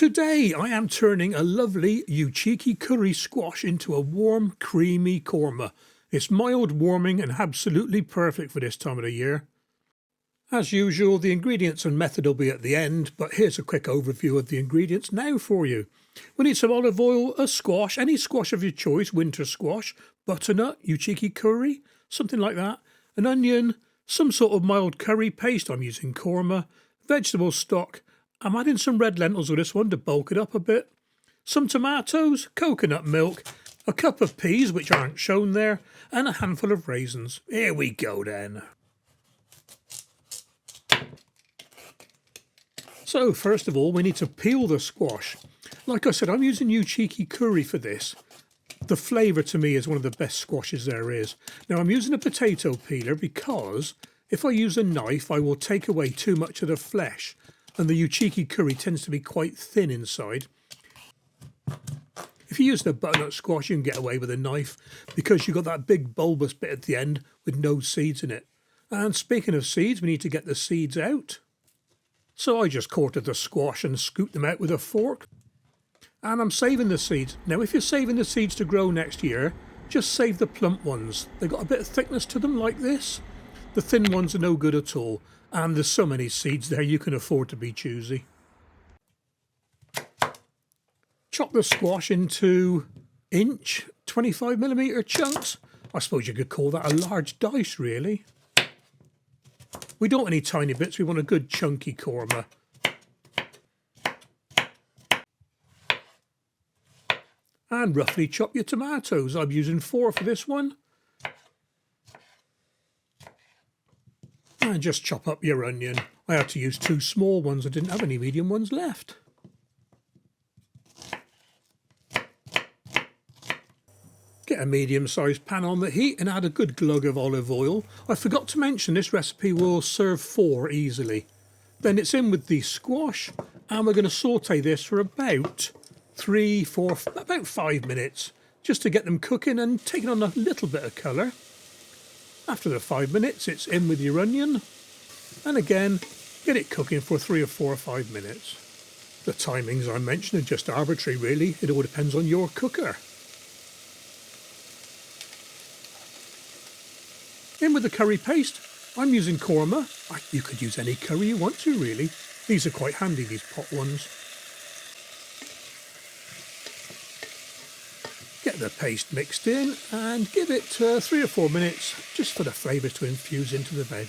Today I am turning a lovely Uchiki Kuri squash into a warm, creamy korma. It's mild, warming and absolutely perfect for this time of the year. As usual, the ingredients and method will be at the end, but here's a quick overview of the ingredients now for you. We need some olive oil, a squash, any squash of your choice, winter squash, butternut, Uchiki Kuri, something like that, an onion, some sort of mild curry paste, I'm using korma, vegetable stock. I'm adding some red lentils with this one to bulk it up a bit. Some tomatoes, coconut milk, a cup of peas which aren't shown there, and a handful of raisins. Here we go then. So first of all we need to peel the squash. Like I said, I'm using Uchiki Kuri for this. The flavour to me is one of the best squashes there is. Now I'm using a potato peeler because if I use a knife I will take away too much of the flesh. And the Uchiki Kuri tends to be quite thin inside. If you use a butternut squash you can get away with a knife because you've got that big bulbous bit at the end with no seeds in it. And speaking of seeds, we need to get the seeds out. So I just quartered the squash and scooped them out with a fork. And I'm saving the seeds. Now if you're saving the seeds to grow next year, just save the plump ones. They've got a bit of thickness to them like this. The thin ones are no good at all. And there's so many seeds there you can afford to be choosy. Chop the squash into 25mm chunks. I suppose you could call that a large dice really. We don't want any tiny bits, we want a good chunky korma. And roughly chop your tomatoes. I'm using 4 for this one. And just chop up your onion. I had to use 2 small ones, I didn't have any medium ones left. Get a medium-sized pan on the heat and add a good glug of olive oil. I forgot to mention this recipe will serve 4 easily. Then it's in with the squash and we're going to saute this for about 5 minutes just to get them cooking and taking on a little bit of colour. After the 5 minutes it's in with your onion and again get it cooking for 3 or 4 or 5 minutes. The timings I mentioned are just arbitrary really, it all depends on your cooker. In with the curry paste, I'm using korma. You could use any curry you want to really. These are quite handy, these pot ones. Get the paste mixed in and give it 3 or 4 minutes just for the flavour to infuse into the veg.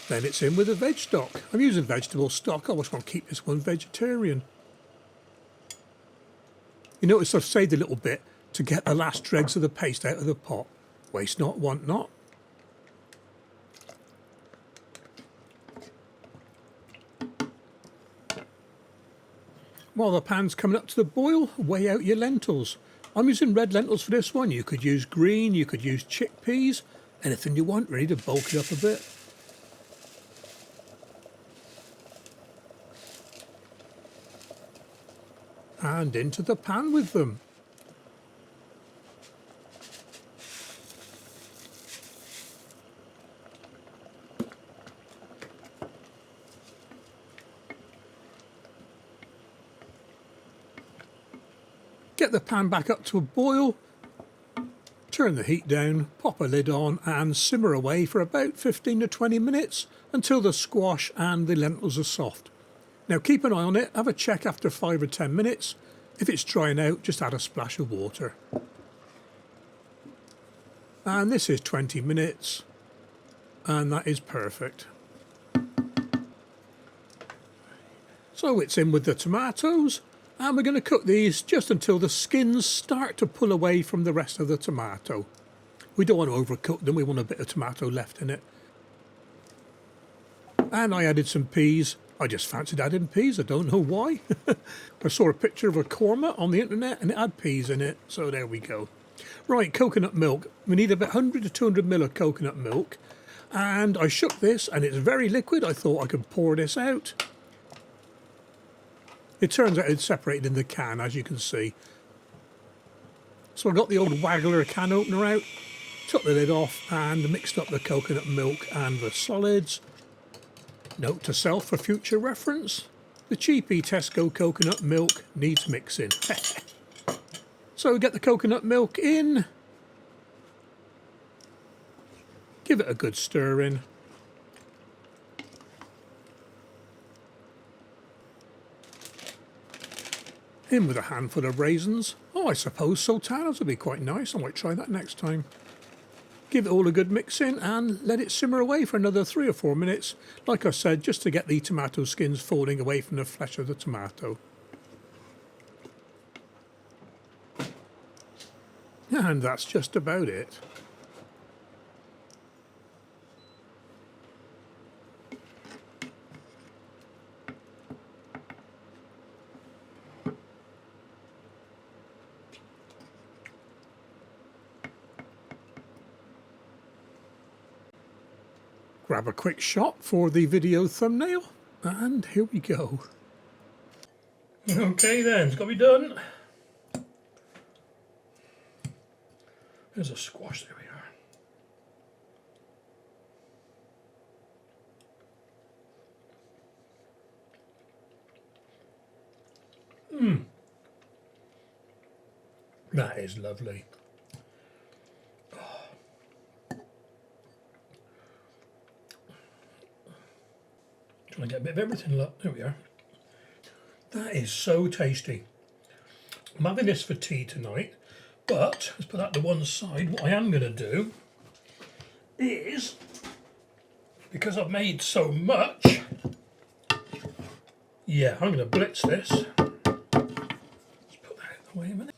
Then it's in with the veg stock. I'm using vegetable stock, I just want to keep this one vegetarian. You notice I've saved a little bit to get the last dregs of the paste out of the pot. Waste not, want not. While the pan's coming up to the boil, weigh out your lentils. I'm using red lentils for this one. You could use green, you could use chickpeas, anything you want really to bulk it up a bit. And into the pan with them. Get the pan back up to a boil, turn the heat down, pop a lid on and simmer away for about 15 to 20 minutes until the squash and the lentils are soft. Now keep an eye on it, have a check after 5 or 10 minutes. If it's drying out, just add a splash of water. And this is 20 minutes and that is perfect. So it's in with the tomatoes. And we're going to cook these just until the skins start to pull away from the rest of the tomato. We don't want to overcook them, we want a bit of tomato left in it. And I added some peas. I just fancied adding peas, I don't know why. I saw a picture of a korma on the internet and it had peas in it, so there we go. Right, coconut milk. We need about 100 to 200 ml of coconut milk. And I shook this and it's very liquid, I thought I could pour this out. It turns out it's separated in the can, as you can see. So I got the old Waggler can opener out, Took the lid off and mixed up the coconut milk and the solids. Note to self for future reference, the cheapy Tesco coconut milk needs mixing. So get the coconut milk in, give it a good stir in. In with a handful of raisins. Oh, I suppose sultanas would be quite nice. I might try that next time. Give it all a good mix in and let it simmer away for another 3 or 4 minutes. Like I said, just to get the tomato skins falling away from the flesh of the tomato. And that's just about it. Grab a quick shot for the video thumbnail, and here we go. Okay then, it's got to be done. There's a squash, there we are. That is lovely. Trying to get a bit of everything, look, there we are. That is so tasty. I'm having this for tea tonight, but let's put that to one side. What I am going to do is, because I've made so much, yeah, I'm going to blitz this. Let's put that out of the way a minute.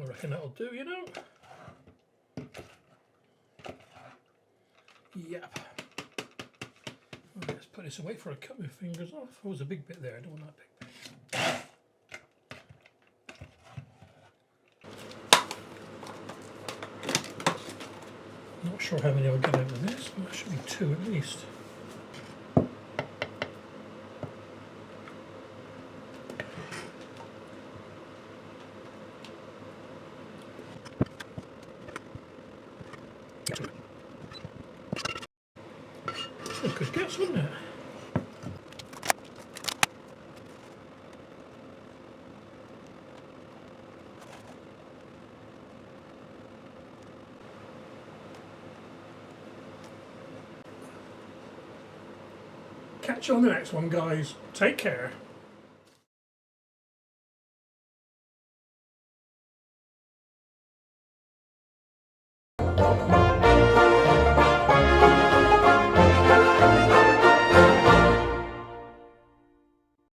I reckon that'll do, you know. Yep. Let's put this away before I cut my fingers off. Oh, there's a big bit there. I don't want that big bit. Not sure how many I'll get out of this, but that should be 2 at least. It could guess, wouldn't it? Catch you on the next one, guys. Take care.